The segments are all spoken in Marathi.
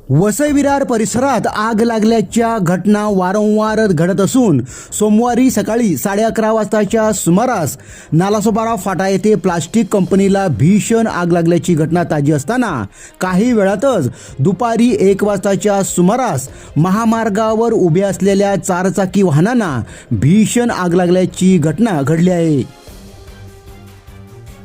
वसई विरार परिसरात आग लागल्याच्या घटना वारंवार घडत असून सोमवारी सकाळी 11:30 वाजताच्या सुमारास नालासोपारा फाटा येथे प्लास्टिक कंपनीला भीषण आग लागल्याची घटना ताजी असताना काही वेळातच दुपारी 1 वाजताच्या सुमारास महामार्गावर उभ्या असलेल्या चारचाकी वाहनांना भीषण आग लागल्याची घटना घडली आहे।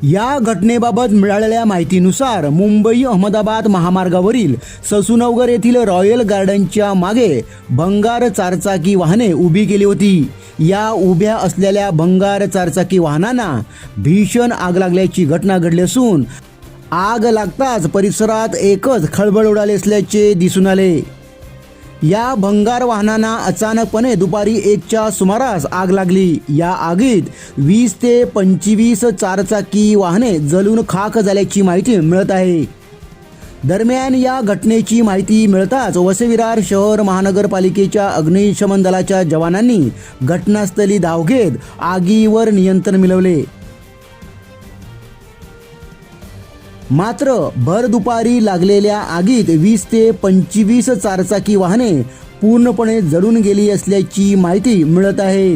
या घटनेबाबत मिळालेल्या माहितीनुसार मुंबई अहमदाबाद महामार्गावरील ससूनगर येथील रॉयल गार्डनच्या मागे भंगार चारचाकी वाहने उभी केली होती। या उभ्या असलेल्या भंगार चारचाकी वाहनांना भीषण आग लागल्याची घटना घडली असून आग लागताच परिसरात एकच खळबळ उडाली असल्याचे दिसून आले। या भंगार वाहनांना अचानकपणे दुपारी 1च्या सुमारास आग लागली। या आगीत 20 ते 25 चारचाकी वाहने जळून खाक झाल्याची माहिती मिळत आहे। दरम्यान या घटनेची माहिती मिळताच वसई विरार शहर महानगरपालिकेच्या अग्निशमन दलाच्या जवानांनी घटनास्थळी धाव घेत आगीवर नियंत्रण मिळवले। मात्र भर दुपारी लागलेल्या आगीत 20 ते 25 चारचाकी वाहने पूर्णपणे जळून गेली असल्याची माहिती मिळत आहे।